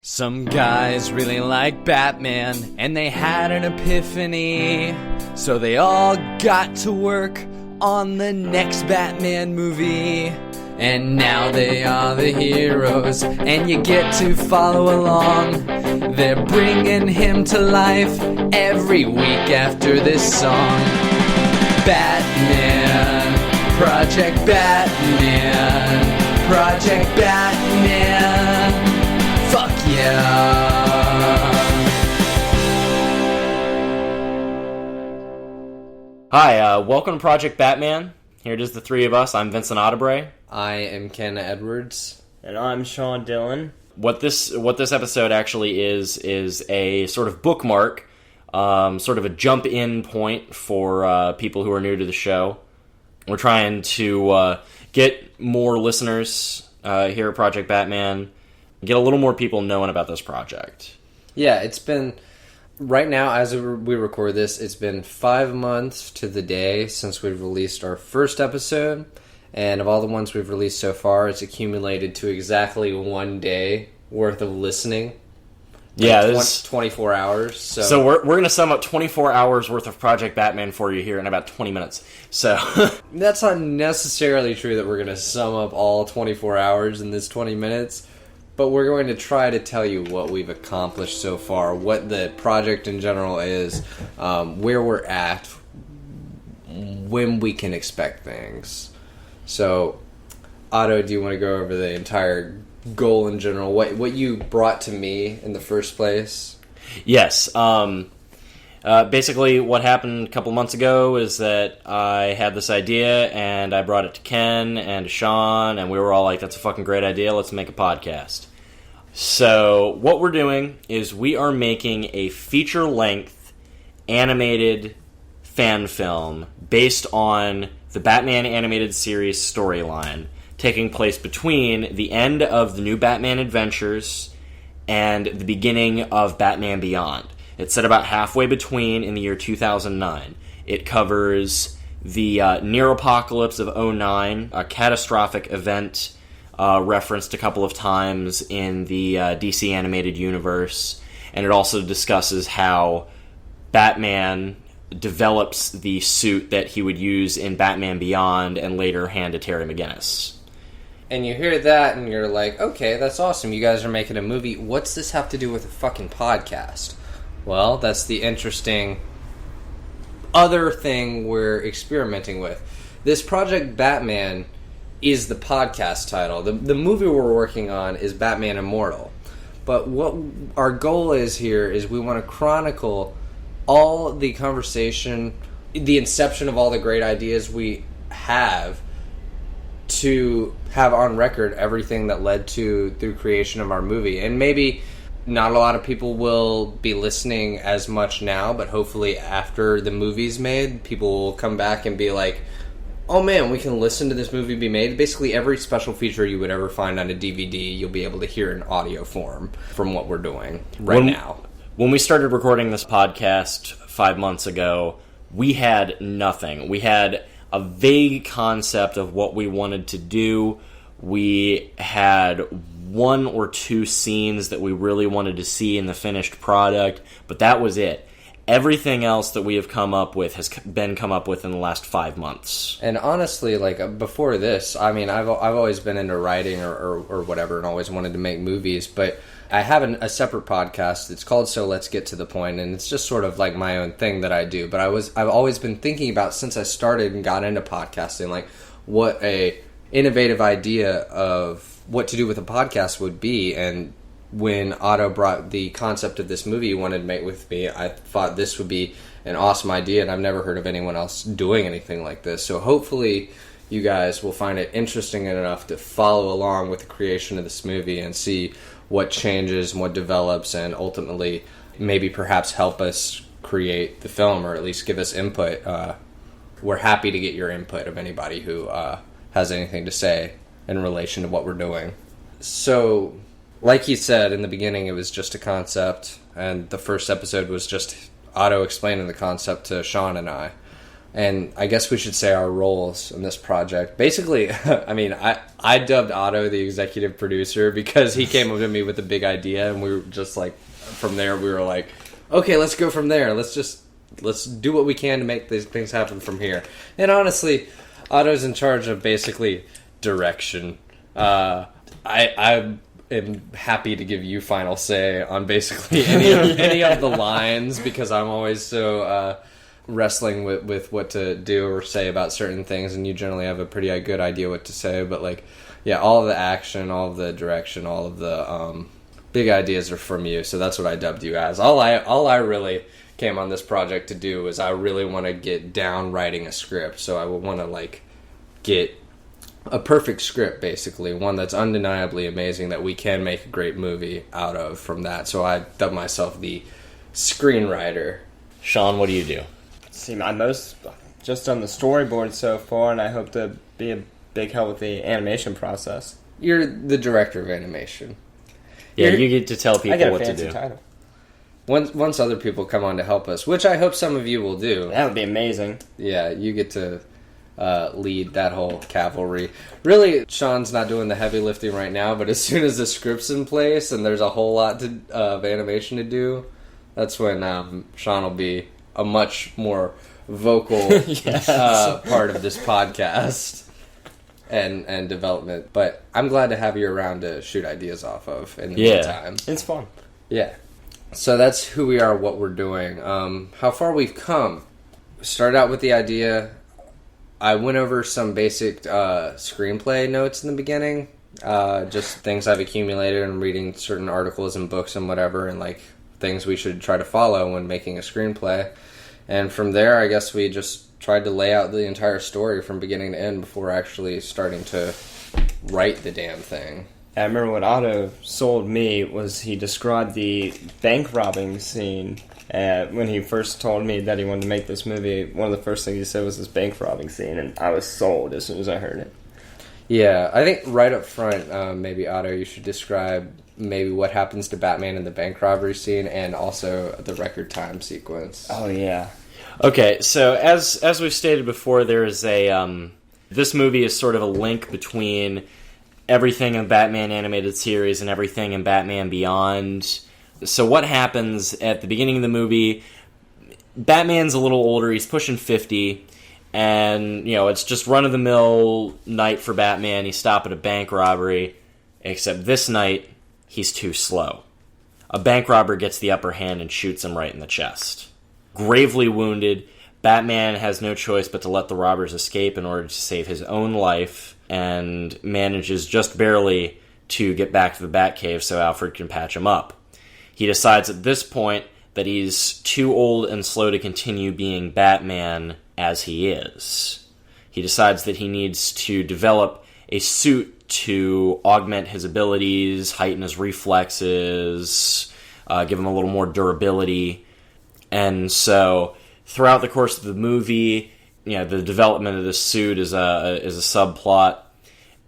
Some guys really like Batman, and they had an epiphany. So they all got to work on the next Batman movie. And now they are the heroes, and you get to follow along. They're bringing him to life every week after this song. Batman, Project Batman, Project Batman. Fuck yeah! Hi, welcome to Project Batman. Here it is, the three of us. I'm Vincent Audebray. I am Kenn Edwards. And I'm Sean Dillon. What this episode actually is a sort of bookmark, sort of a jump-in point for people who are new to the show. We're trying to get more listeners here at Project Batman, get a little more people knowing about this project. Yeah, it's been, right now as we record this, it's been 5 months to the day since we've released our first episode. And of all the ones we've released so far, it's accumulated to exactly 1 day worth of listening. Yeah, 24 hours. So we're going to sum up 24 hours worth of Project Batman for you here in about 20 minutes. So that's not necessarily true that we're going to sum up all 24 hours in this 20 minutes. But we're going to try to tell you what we've accomplished so far, what the project in general is, where we're at, when we can expect things. So, Otto, do you want to go over the entire goal in general? What you brought to me in the first place? Yes. Basically, what happened a couple months ago is that I had this idea, and I brought it to Kenn and to Sean, and we were all like, that's a fucking great idea, let's make a podcast. So, what we're doing is we are making a feature-length animated fan film based on the Batman animated series storyline, taking place between the end of the new Batman Adventures and the beginning of Batman Beyond. It's set about halfway between in the year 2009. It covers the near apocalypse of 2009, a catastrophic event referenced a couple of times in the DC animated universe, and it also discusses how Batman develops the suit that he would use in Batman Beyond and later hand to Terry McGinnis. And you hear that and you're like, okay, that's awesome, you guys are making a movie. What's this have to do with a fucking podcast? Well, that's the interesting other thing we're experimenting with. This Project Batman is the podcast title. The movie we're working on is Batman Immortal. But what our goal is here is we want to chronicle all the conversation, the inception of all the great ideas we have, to have on record everything that led to the creation of our movie. And maybe not a lot of people will be listening as much now, but hopefully after the movie's made, people will come back and be like, oh man, we can listen to this movie be made. Basically every special feature you would ever find on a DVD, you'll be able to hear in audio form from what we're doing now. When we started recording this podcast 5 months ago, we had nothing. We had a vague concept of what we wanted to do. We had 1 or 2 scenes that we really wanted to see in the finished product, but that was it. Everything else that we have come up with has been come up with in the last 5 months. And honestly, like, before this, I mean, I've always been into writing or whatever and always wanted to make movies, but I have a separate podcast. It's called So Let's Get to the Point, and it's just sort of like my own thing that I do. But I've always been thinking about, since I started and got into podcasting, like what a innovative idea of what to do with a podcast would be. And when Otto brought the concept of this movie he wanted to make with me, I thought this would be an awesome idea, and I've never heard of anyone else doing anything like this. So hopefully you guys will find it interesting enough to follow along with the creation of this movie and see what changes and what develops, and ultimately maybe perhaps help us create the film, or at least give us input. We're happy to get your input of anybody who has anything to say in relation to what we're doing. So, like you said in the beginning, it was just a concept, and the first episode was just Otto explaining the concept to Sean and I. And I guess we should say our roles in this project. Basically, I mean, I dubbed Otto the executive producer because he came up to me with a big idea, and we were just like, from there, we were like, okay, let's go from there. Let's do what we can to make these things happen from here. And honestly, Otto's in charge of basically direction. I am happy to give you final say on basically any of the lines, because I'm always so wrestling with what to do or say about certain things, and you generally have a pretty good idea what to say. But like, yeah, all of the action, all of the direction, all of the big ideas are from you. So that's what I dubbed you as. All I really came on this project to do is I really want to get down writing a script. So I would want to like get a perfect script, basically, one that's undeniably amazing that we can make a great movie out of from that. So I dubbed myself the screenwriter. Sean, what do you do? See, I'm just on the storyboard so far, and I hope to be a big help with the animation process. You're the director of animation. Yeah, you get to tell I people got a what to fancy do. title. Once other people come on to help us, which I hope some of you will do. That would be amazing. Yeah, you get to lead that whole cavalry. Really, Sean's not doing the heavy lifting right now, but as soon as the script's in place and there's a whole lot of animation to do, that's when Sean will be a much more vocal part of this podcast and development. But I'm glad to have you around to shoot ideas off of in the meantime. It's fun. Yeah. So that's who we are, what we're doing. How far we've come. Started out with the idea. I went over some basic screenplay notes in the beginning. Just things I've accumulated and reading certain articles and books and whatever, and like things we should try to follow when making a screenplay. And from there, I guess we just tried to lay out the entire story from beginning to end before actually starting to write the damn thing. I remember what Otto sold me was he described the bank robbing scene. When he first told me that he wanted to make this movie, one of the first things he said was this bank robbing scene, and I was sold as soon as I heard it. Yeah, I think right up front, maybe Otto, you should describe maybe what happens to Batman in the bank robbery scene and also the record time sequence. Oh, yeah. Okay, so as we've stated before, there is a this movie is sort of a link between everything in Batman animated series and everything in Batman Beyond. So what happens at the beginning of the movie, Batman's a little older, he's pushing 50, and, you know, it's just run-of-the-mill night for Batman. He's stopping at a bank robbery, except this night, he's too slow. A bank robber gets the upper hand and shoots him right in the chest. Gravely wounded, Batman has no choice but to let the robbers escape in order to save his own life, and manages just barely to get back to the Batcave so Alfred can patch him up. He decides at this point that he's too old and slow to continue being Batman as he is. He decides that he needs to develop a suit to augment his abilities, heighten his reflexes, give him a little more durability. And so throughout the course of the movie, you know, the development of this suit is a subplot,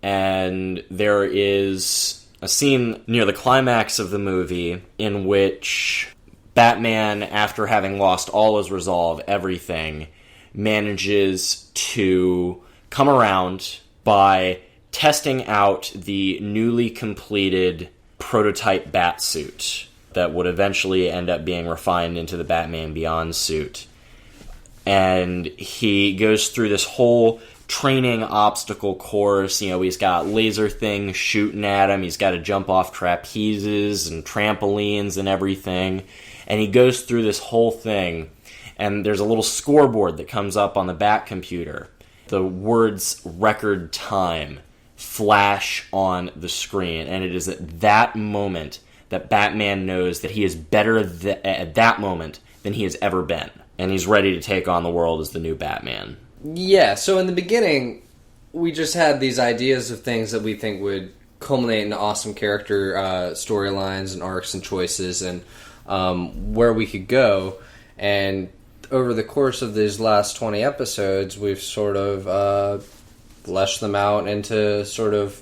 and there is a scene near the climax of the movie in which Batman, after having lost all his resolve, everything, manages to come around by testing out the newly completed prototype Batsuit that would eventually end up being refined into the Batman Beyond suit. And he goes through this whole training obstacle course. You know, he's got laser things shooting at him. He's got to jump off trapezes and trampolines and everything. And he goes through this whole thing. And there's a little scoreboard that comes up on the Bat computer. The words record time flash on the screen. And it is at that moment that Batman knows that he is better at that moment than he has ever been. And he's ready to take on the world as the new Batman. Yeah, so in the beginning, we just had these ideas of things that we think would culminate in awesome character storylines and arcs and choices and where we could go. And over the course of these last 20 episodes, we've sort of fleshed them out into sort of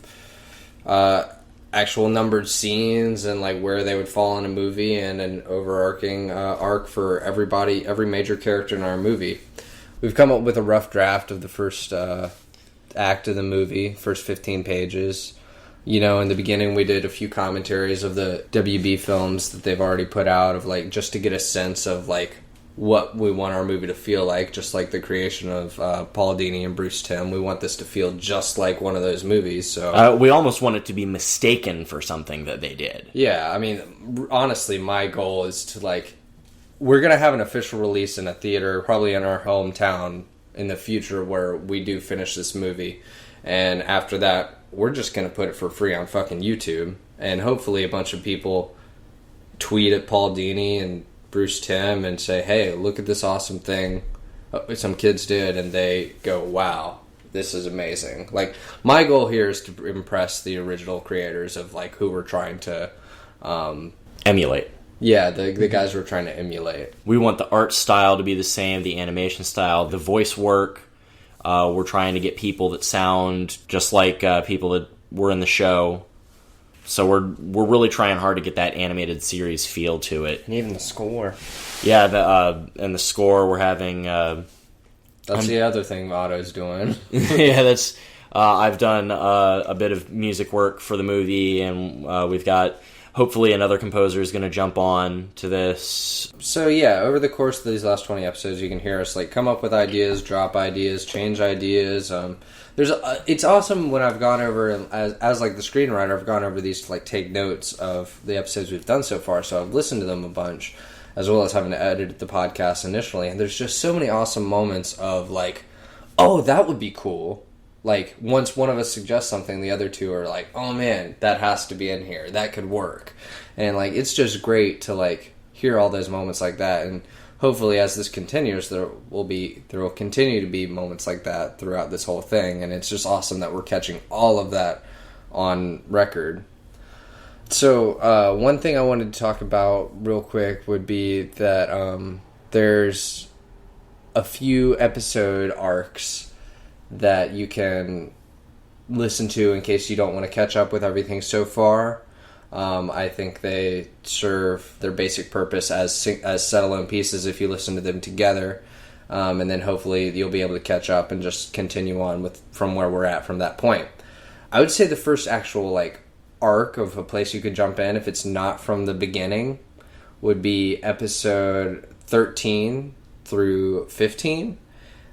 actual numbered scenes and like where they would fall in a movie and an overarching arc for everybody, every major character in our movie. we've come up with a rough draft of the first act of the movie, first 15 pages. You know, in the beginning we did a few commentaries of the WB films that they've already put out, of like, just to get a sense of like what we want our movie to feel like, just like the creation of Paul Dini and Bruce Timm. We want this to feel just like one of those movies. So we almost want it to be mistaken for something that they did. Yeah, I mean, honestly, my goal is to like, we're going to have an official release in a theater, probably in our hometown in the future, where we do finish this movie. And after that, we're just going to put it for free on fucking YouTube. And hopefully a bunch of people tweet at Paul Dini and Bruce Timm and say, hey, look at this awesome thing some kids did. And they go, wow, this is amazing. Like, my goal here is to impress the original creators of like who we're trying to emulate. Yeah, the guys we're trying to emulate. We want the art style to be the same, the animation style, the voice work. We're trying to get people that sound just like people that were in the show. So we're really trying hard to get that animated series feel to it. And even the score. Yeah, and the score we're having. That's the other thing Otto's doing. Yeah, that's. I've done a bit of music work for the movie, and we've got. Hopefully another composer is going to jump on to this. So yeah, over the course of these last 20 episodes, you can hear us like come up with ideas, drop ideas, change ideas. It's awesome when I've gone over, and as like the screenwriter, I've gone over these to like take notes of the episodes we've done so far. So I've listened to them a bunch, as well as having to edit the podcast initially. And there's just so many awesome moments of like, oh, that would be cool. Like, once one of us suggests something, the other two are like, oh man, that has to be in here. That could work. And, like, it's just great to, like, hear all those moments like that. And hopefully as this continues, there will continue to be moments like that throughout this whole thing. And it's just awesome that we're catching all of that on record. So, one thing I wanted to talk about real quick would be that there's a few episode arcs that you can listen to in case you don't want to catch up with everything so far. I think they serve their basic purpose as set-alone pieces if you listen to them together, and then hopefully you'll be able to catch up and just continue on from where we're at from that point. I would say the first actual like arc of a place you could jump in, if it's not from the beginning, would be episode 13 through 15.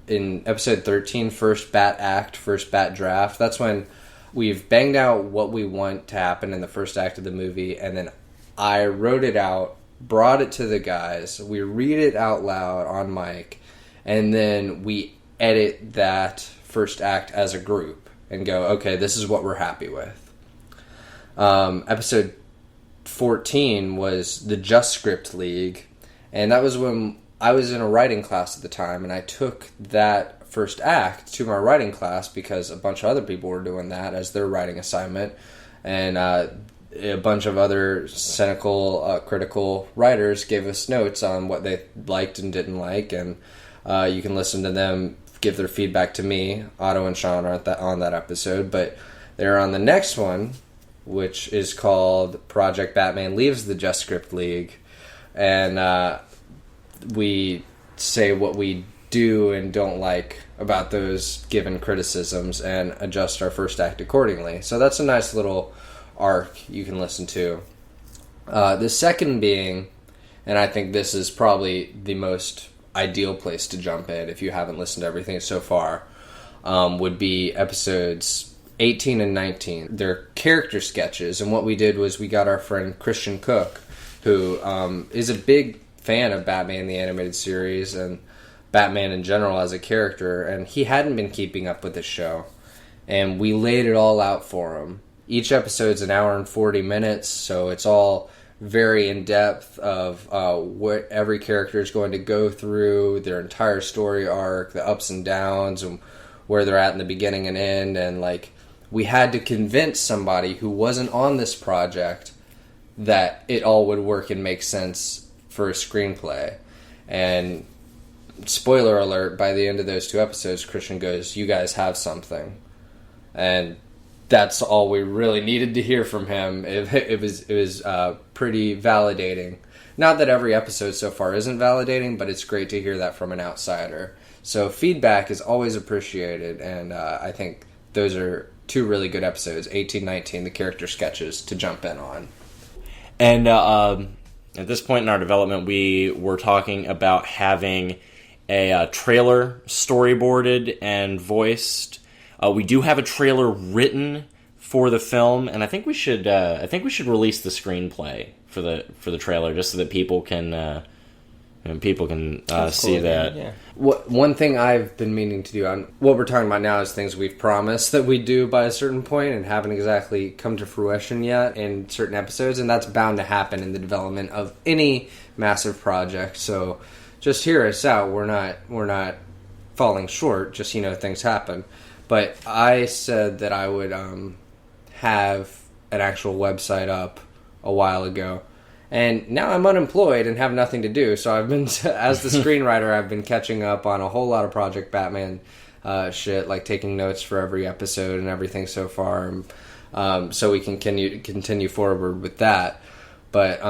In episode 13, first Bat Act, first Bat Draft, that's when we've banged out what we want to happen in the first act of the movie, and then I wrote it out, brought it to the guys, we read it out loud on mic, and then we edit that first act as a group and go, okay, this is what we're happy with. Episode 14 was the Just Script League, and that was when I was in a writing class at the time, and I took that first act to my writing class because a bunch of other people were doing that as their writing assignment, and a bunch of other cynical, critical writers gave us notes on what they liked and didn't like, and you can listen to them give their feedback to me. Otto and Sean aren't on that episode, but they're on the next one, which is called Project Batman Leaves the Just Script League, and we say what we do and don't like about those given criticisms and adjust our first act accordingly. So that's a nice little arc you can listen to. The second being, and I think this is probably the most ideal place to jump in if you haven't listened to everything so far, would be episodes 18 and 19. They're character sketches, and what we did was we got our friend Christian Cook, who is a big fan of Batman the Animated Series and Batman in general as a character, and he hadn't been keeping up with the show, and we laid it all out for him. Each episode's an hour and 40 minutes, so it's all very in-depth of what every character is going to go through, their entire story arc, the ups and downs, and where they're at in the beginning and end, and like, we had to convince somebody who wasn't on this project that it all would work and make sense for a screenplay. And spoiler alert, by the end of those two episodes, Christian goes, you guys have something. And that's all we really needed to hear from him. It was pretty validating. Not that every episode so far isn't validating, but it's great to hear that from an outsider. So feedback is always appreciated, and I think those are 2 really good episodes, 18, 19, the character sketches, to jump in on. And at this point in our development, we were talking about having a trailer storyboarded and voiced. We do have a trailer written for the film, and I think we should release the screenplay for the trailer just so that people can see that. Yeah. One thing I've been meaning to do, on what we're talking about now is things we've promised that we do by a certain point and haven't exactly come to fruition yet in certain episodes, and that's bound to happen in the development of any massive project. So just hear us out. We're not falling short, just, things happen. But I said that I would have an actual website up a while ago. And now I'm unemployed and have nothing to do, so I've been, as the screenwriter, I've been catching up on a whole lot of Project Batman shit, like taking notes for every episode and everything so far, so we can continue forward with that. But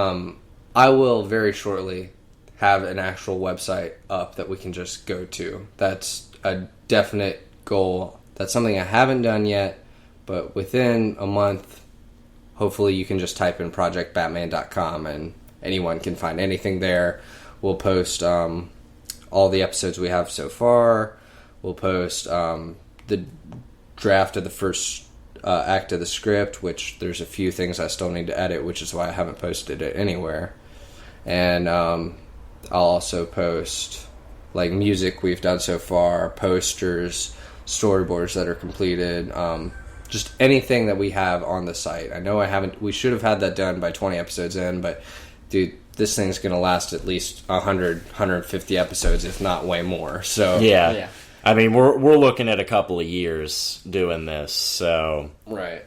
I will very shortly have an actual website up that we can just go to. That's a definite goal. That's something I haven't done yet, but within a month, hopefully you can just type in projectbatman.com and anyone can find anything there. We'll post all the episodes we have so far. We'll post the draft of the first act of the script, which there's a few things I still need to edit, which is why I haven't posted it anywhere. And I'll also post like music we've done so far, posters, storyboards that are completed, just anything that we have on the site. I know we should have had that done by 20 episodes in, but dude, this thing's going to last at least 100, 150 episodes, if not way more. So yeah. I mean, we're looking at a couple of years doing this, so. Right.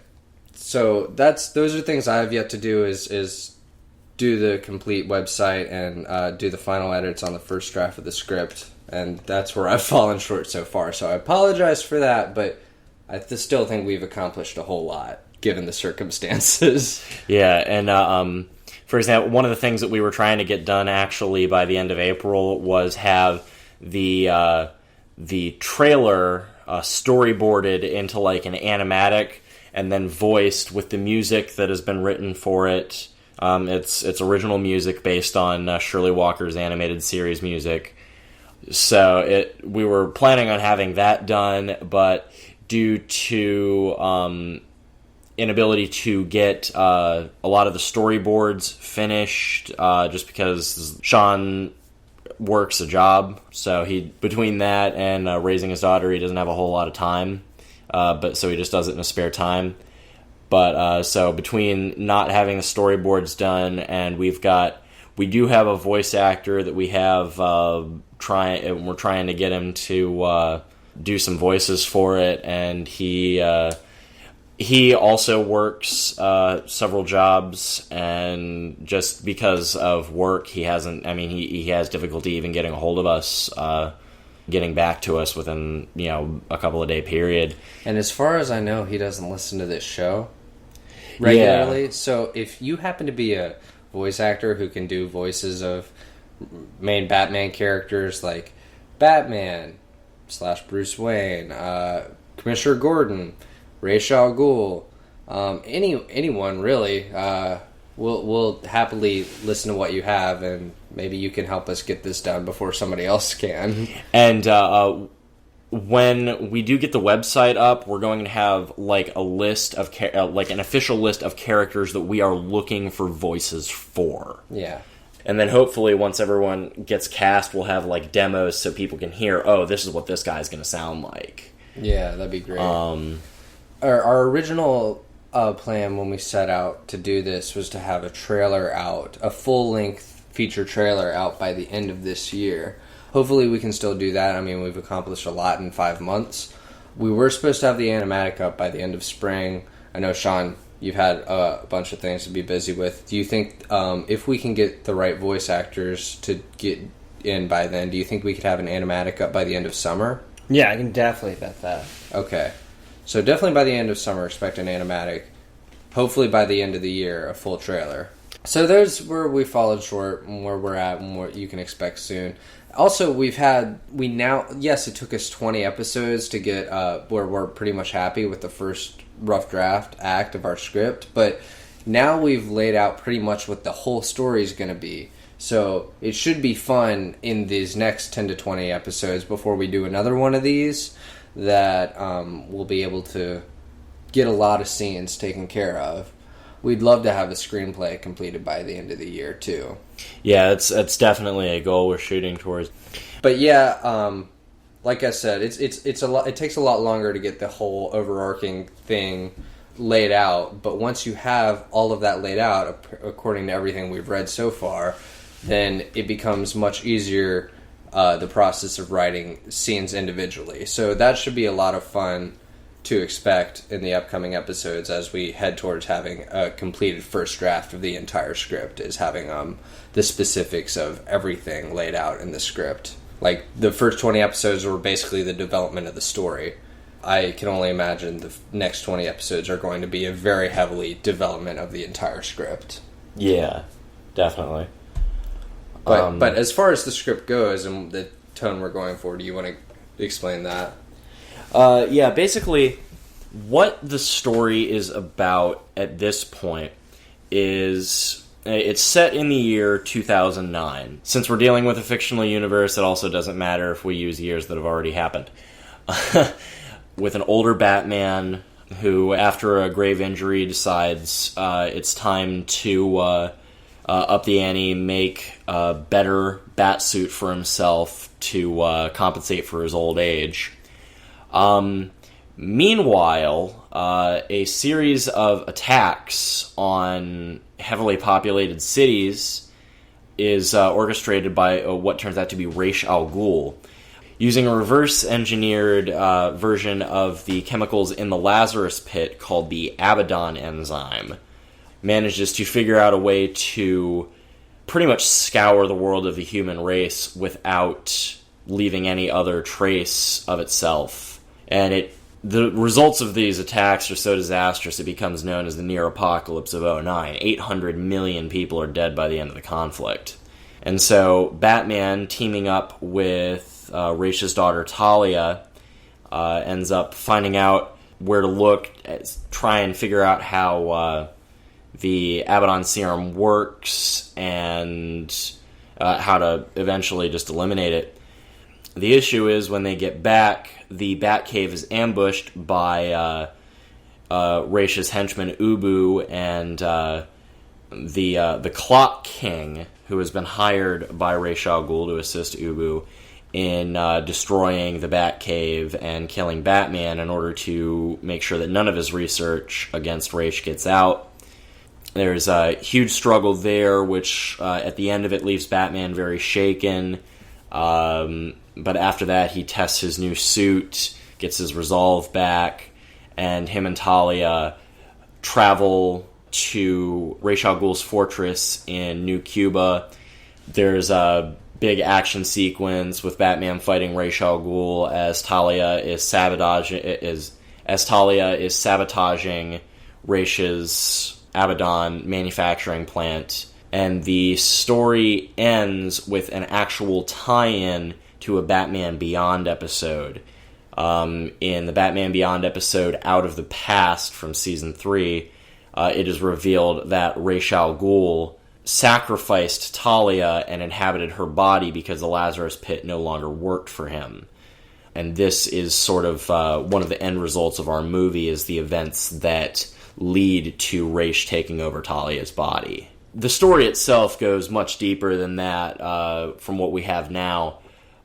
So those are things I have yet to do is do the complete website and do the final edits on the first draft of the script. And that's where I've fallen short so far. So I apologize for that, but I still think we've accomplished a whole lot, given the circumstances. Yeah, and for example, one of the things that we were trying to get done actually by the end of April was have the trailer storyboarded into like an animatic and then voiced with the music that has been written for it. It's original music based on Shirley Walker's animated series music. So we were planning on having that done, but due to inability to get a lot of the storyboards finished, just because Sean works a job, so between that and raising his daughter, he doesn't have a whole lot of time, but so he just does it in his spare time. But so between not having the storyboards done, and we do have a voice actor that we have we're trying to get him to do some voices for it, and he also works several jobs, and just because of work, he has difficulty even getting a hold of us, getting back to us within a couple of day period. And as far as I know, he doesn't listen to this show regularly. Yeah. So if you happen to be a voice actor who can do voices of main Batman characters like Batman / Bruce Wayne, Commissioner Gordon, Ra's al Ghul, anyone really, we'll happily listen to what you have, and maybe you can help us get this done before somebody else can. And when we do get the website up, we're going to have like a list of like an official list of characters that we are looking for voices for. Yeah. And then hopefully once everyone gets cast, we'll have like demos so people can hear, oh, this is what this guy's going to sound like. Yeah, that'd be great. Our original plan when we set out to do this was to have a trailer out, a full-length feature trailer out by the end of this year. Hopefully we can still do that. I mean, we've accomplished a lot in 5 months. We were supposed to have the animatic up by the end of spring. I know, Sean, you've had a bunch of things to be busy with. Do you think if we can get the right voice actors to get in by then, do you think we could have an animatic up by the end of summer? Yeah, I can definitely bet that. Okay. So definitely by the end of summer, expect an animatic. Hopefully by the end of the year, a full trailer. So there's where we followed short and where we're at and what you can expect soon. Also, yes, it took us 20 episodes to get where we're pretty much happy with the first rough draft act of our script, but now we've laid out pretty much what the whole story is going to be. So it should be fun in these next 10 to 20 episodes before we do another one of these, that we'll be able to get a lot of scenes taken care of. We'd love to have the screenplay completed by the end of the year too. Yeah, it's definitely a goal we're shooting towards. But yeah, like I said, it's a lot. It takes a lot longer to get the whole overarching thing laid out. But once you have all of that laid out, according to everything we've read so far, then it becomes much easier, the process of writing scenes individually. So that should be a lot of fun to expect in the upcoming episodes as we head towards having a completed first draft of the entire script, is having the specifics of everything laid out in the script. Like, the first 20 episodes were basically the development of the story. I can only imagine the next 20 episodes are going to be a very heavily development of the entire script. Yeah, definitely. But as far as the script goes and the tone we're going for, do you want to explain that? Yeah, basically, what the story is about at this point is, it's set in the year 2009. Since we're dealing with a fictional universe, it also doesn't matter if we use years that have already happened. With an older Batman who, after a grave injury, decides it's time to up the ante, make a better Batsuit for himself to compensate for his old age. Meanwhile, a series of attacks on heavily populated cities is orchestrated by what turns out to be Ra's al Ghul. Using a reverse-engineered version of the chemicals in the Lazarus Pit called the Abaddon enzyme, manages to figure out a way to pretty much scour the world of the human race without leaving any other trace of itself. And the results of these attacks are so disastrous it becomes known as the Near Apocalypse of 2009. 800 million people are dead by the end of the conflict. And so Batman, teaming up with Ra's daughter Talia, ends up finding out where to look, try and figure out how the Abaddon serum works, and how to eventually just eliminate it. The issue is, when they get back, the Batcave is ambushed by Ra's henchman Ubu and the Clock King, who has been hired by Ra's al Ghul to assist Ubu in destroying the Batcave and killing Batman in order to make sure that none of his research against Ra's gets out. There's a huge struggle there, which at the end of it leaves Batman very shaken. But after that, he tests his new suit, gets his resolve back, and him and Talia travel to Ra's al Ghul's fortress in New Cuba. There's a big action sequence with Batman fighting Ra's al Ghul as Talia is sabotaging Ra's Abaddon manufacturing plant. And the story ends with an actual tie-in to a Batman Beyond episode. In the Batman Beyond episode Out of the Past from Season 3, it is revealed that Ra's al Ghul sacrificed Talia and inhabited her body because the Lazarus Pit no longer worked for him. And this is sort of one of the end results of our movie, is the events that lead to Ra's taking over Talia's body. The story itself goes much deeper than that from what we have now,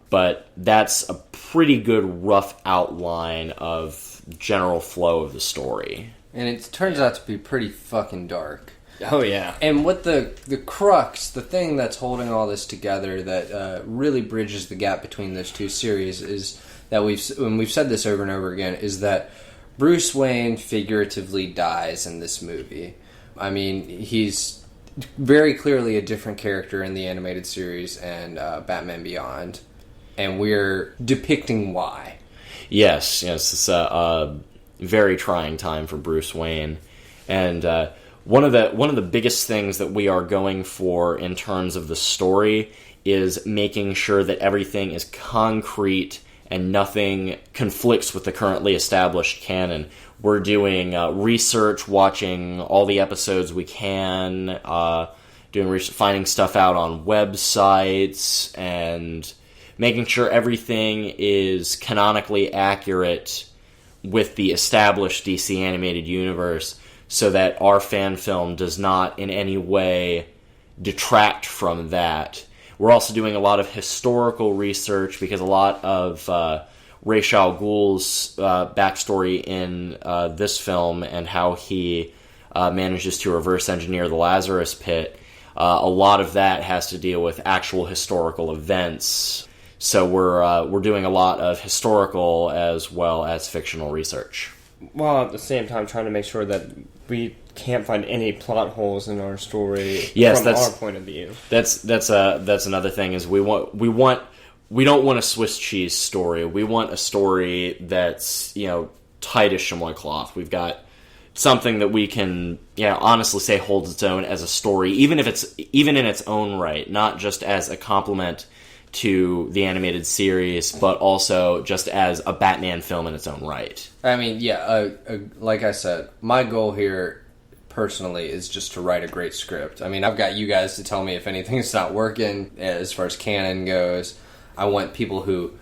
but that's a pretty good rough outline of general flow of the story. And it turns out to be pretty fucking dark. Oh, yeah. And what the crux, the thing that's holding all this together that really bridges the gap between those two series is that we've said this over and over again, is that Bruce Wayne figuratively dies in this movie. I mean, he's very clearly a different character in the animated series and Batman Beyond, and we're depicting why. Yes, it's a very trying time for Bruce Wayne, and one of the biggest things that we are going for in terms of the story is making sure that everything is concrete and nothing conflicts with the currently established canon. We're doing research, watching all the episodes we can, doing research, finding stuff out on websites, and making sure everything is canonically accurate with the established DC animated universe, so that our fan film does not in any way detract from that. We're also doing a lot of historical research, because a lot of Ra's al Ghul's backstory in this film and how he manages to reverse engineer the Lazarus Pit, a lot of that has to deal with actual historical events. So we're doing a lot of historical as well as fictional research, while at the same time trying to make sure that we can't find any plot holes in our story yes, from our point of view. That's another thing, is we don't want a Swiss cheese story. We want a story that's, tight as chamois cloth. We've got something that we can, honestly say holds its own as a story, even in its own right, not just as a complement to the animated series, but also just as a Batman film in its own right. I mean, like I said, my goal here personally is just to write a great script. I mean, I've got you guys to tell me if anything's not working as far as canon goes. I want people who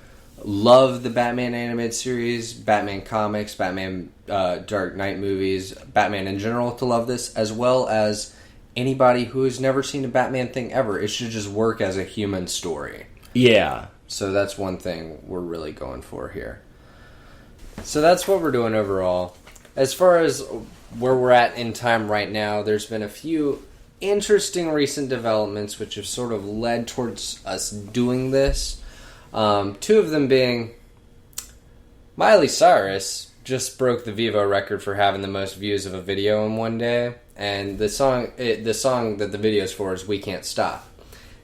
love the Batman animated series, Batman comics, Batman Dark Knight movies, Batman in general to love this, as well as anybody who has never seen a Batman thing ever. It should just work as a human story. Yeah. So that's one thing we're really going for here. So that's what we're doing overall. As far as where we're at in time right now, there's been a few interesting recent developments which have sort of led towards us doing this. Two of them being Miley Cyrus just broke the Vivo record for having the most views of a video in one day, and the song that the video is for is We Can't Stop.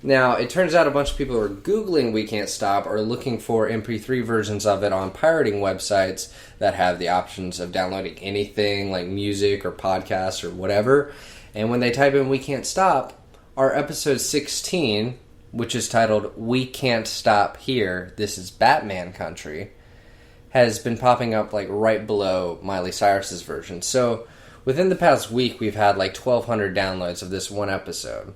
Now, it turns out a bunch of people who are Googling We Can't Stop are looking for MP3 versions of it on pirating websites that have the options of downloading anything like music or podcasts or whatever. And when they type in We Can't Stop, our episode 16, which is titled We Can't Stop Here, This is Batman Country, has been popping up like right below Miley Cyrus's version. So within the past week, we've had like 1,200 downloads of this one episode.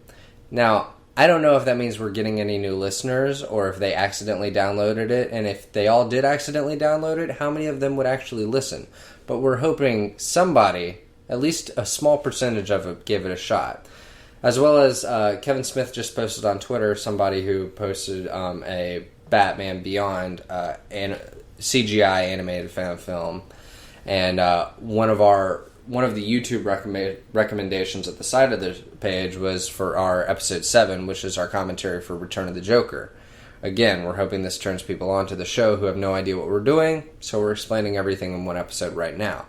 Now, I don't know if that means we're getting any new listeners or if they accidentally downloaded it, and if they all did accidentally download it, how many of them would actually listen? But we're hoping somebody, at least a small percentage of it, give it a shot. As well as Kevin Smith just posted on Twitter, somebody who posted a Batman Beyond and CGI animated fan film, and one of the YouTube recommendations at the side of the page was for our episode 7, which is our commentary for Return of the Joker. Again, we're hoping this turns people on to the show who have no idea what we're doing, so we're explaining everything in one episode right now.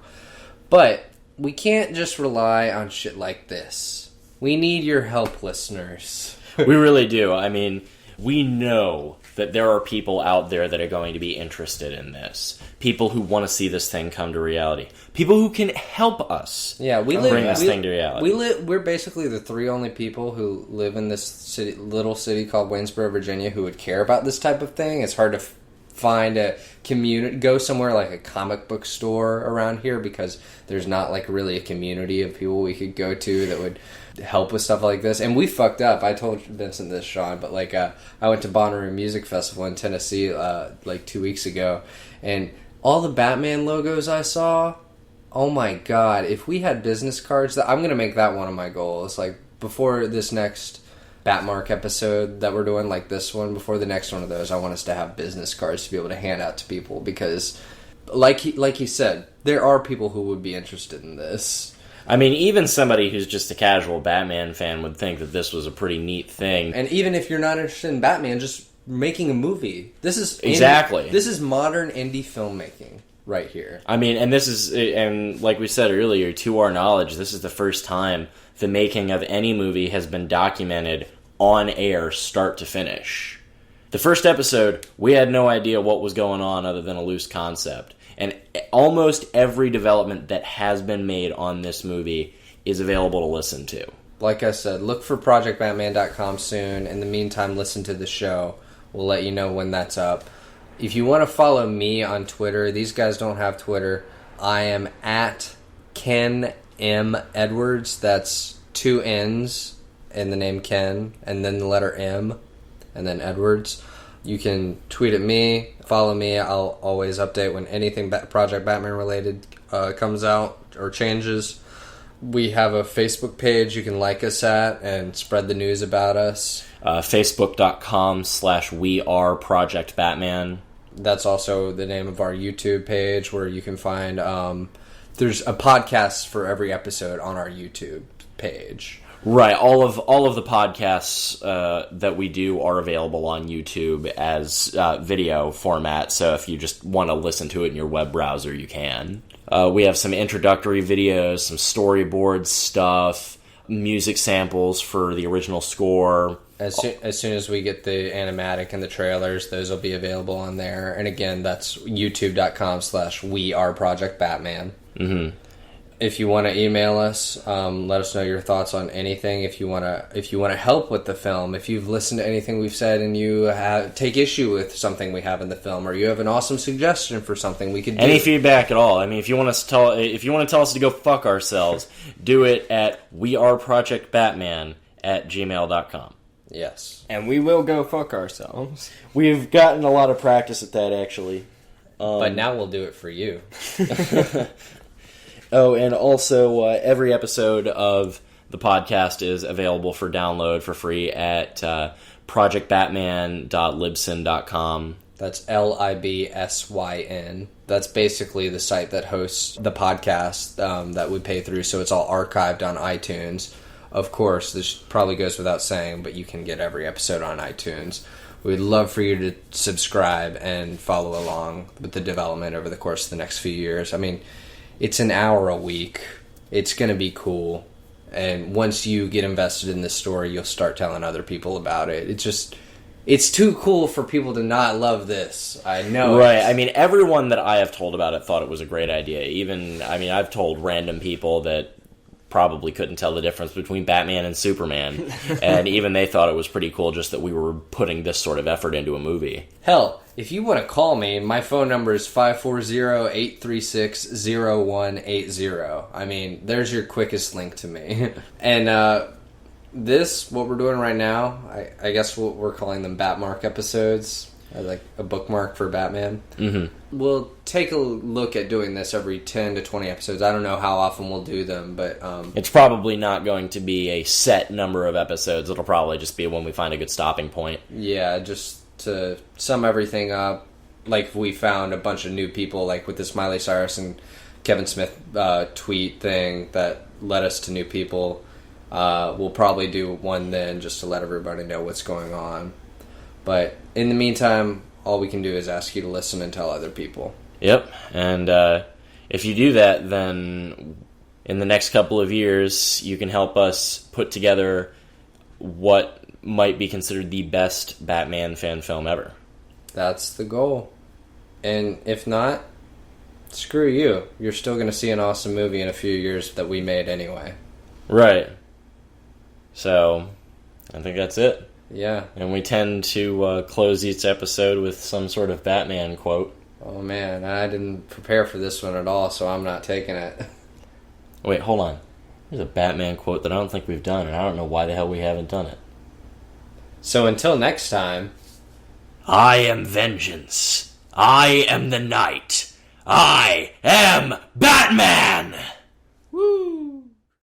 But we can't just rely on shit like this. We need your help, listeners. We really do. I mean, we know that there are people out there that are going to be interested in this. People who want to see this thing come to reality. People who can help us bring this thing to reality. We're basically the three only people who live in this little city called Waynesboro, Virginia, who would care about this type of thing. It's hard to find a community, go somewhere like a comic book store around here, because there's not like really a community of people we could go to that would help with stuff like this. And we fucked up. I told Vincent this, Sean, but like I went to Bonnaroo Music Festival in Tennessee like 2 weeks ago, and all the Batman logos I saw, oh my god, if we had business cards, I'm gonna make that one of my goals. Like before this next Batmark episode that we're doing, like this one, before the next one of those, I want us to have business cards to be able to hand out to people, because like he said, there are people who would be interested in this. I mean, even somebody who's just a casual Batman fan would think that this was a pretty neat thing. And even if you're not interested in Batman, just making a movie. This is this is modern indie filmmaking right here. I mean, and like we said earlier, to our knowledge, this is the first time the making of any movie has been documented on air, start to finish. The first episode, we had no idea what was going on other than a loose concept. And almost every development that has been made on this movie is available to listen to. Like I said, look for projectbatman.com soon. In the meantime, listen to the show. We'll let you know when that's up. If you want to follow me on Twitter, these guys don't have Twitter. I am at Kenn M. Edwards. That's 2 N's in the name Ken, and then the letter M, and then Edwards. You can tweet at me, follow me. I'll always update when anything Project Batman related comes out or changes. We have a Facebook page you can like us at and spread the news about us. Facebook.com/WeAreProjectBatman. That's also the name of our YouTube page where you can find... there's a podcast for every episode on our YouTube page. Right, all of the podcasts that we do are available on YouTube as video format, so if you just want to listen to it in your web browser, you can. We have some introductory videos, some storyboard stuff, music samples for the original score. As soon as we get the animatic and the trailers, those will be available on there. And again, that's youtube.com/WeAreProjectBatman. Mm-hmm. If you want to email us, let us know your thoughts on anything. If you want to help with the film, if you've listened to anything we've said and you take issue with something we have in the film, or you have an awesome suggestion for something we could do. Any feedback at all. I mean, if you want to tell us to go fuck ourselves, do it at weareprojectbatman@gmail.com. Yes. And we will go fuck ourselves. We've gotten a lot of practice at that, actually. But now we'll do it for you. Oh, and also, every episode of the podcast is available for download for free at projectbatman.libsyn.com. That's LIBSYN. That's basically the site that hosts the podcast that we pay through, so it's all archived on iTunes. Of course, this probably goes without saying, but you can get every episode on iTunes. We'd love for you to subscribe and follow along with the development over the course of the next few years. I mean, it's an hour a week. It's going to be cool. And once you get invested in this story, you'll start telling other people about it. It's too cool for people to not love this. I know. Right. I mean, everyone that I have told about it thought it was a great idea. I've told random people that probably couldn't tell the difference between Batman and Superman. And even they thought it was pretty cool just that we were putting this sort of effort into a movie. Hell, if you want to call me, my phone number is 540-836-0180. I mean, there's your quickest link to me. And what we're doing right now, I guess we're calling them Batmark episodes. Like a bookmark for Batman. Mm-hmm. We'll take a look at doing this every 10 to 20 episodes. I don't know how often we'll do them, but... it's probably not going to be a set number of episodes. It'll probably just be when we find a good stopping point. Yeah, just to sum everything up. Like, we found a bunch of new people, like with this Miley Cyrus and Kevin Smith tweet thing that led us to new people. We'll probably do one then just to let everybody know what's going on. But in the meantime, all we can do is ask you to listen and tell other people. Yep, and if you do that, then in the next couple of years, you can help us put together what might be considered the best Batman fan film ever. That's the goal. And if not, screw you. You're still going to see an awesome movie in a few years that we made anyway. Right. So, I think that's it. Yeah. And we tend to close each episode with some sort of Batman quote. Oh man, I didn't prepare for this one at all, so I'm not taking it. Wait, hold on. There's a Batman quote that I don't think we've done, and I don't know why the hell we haven't done it. So until next time... I am vengeance. I am the night. I am Batman!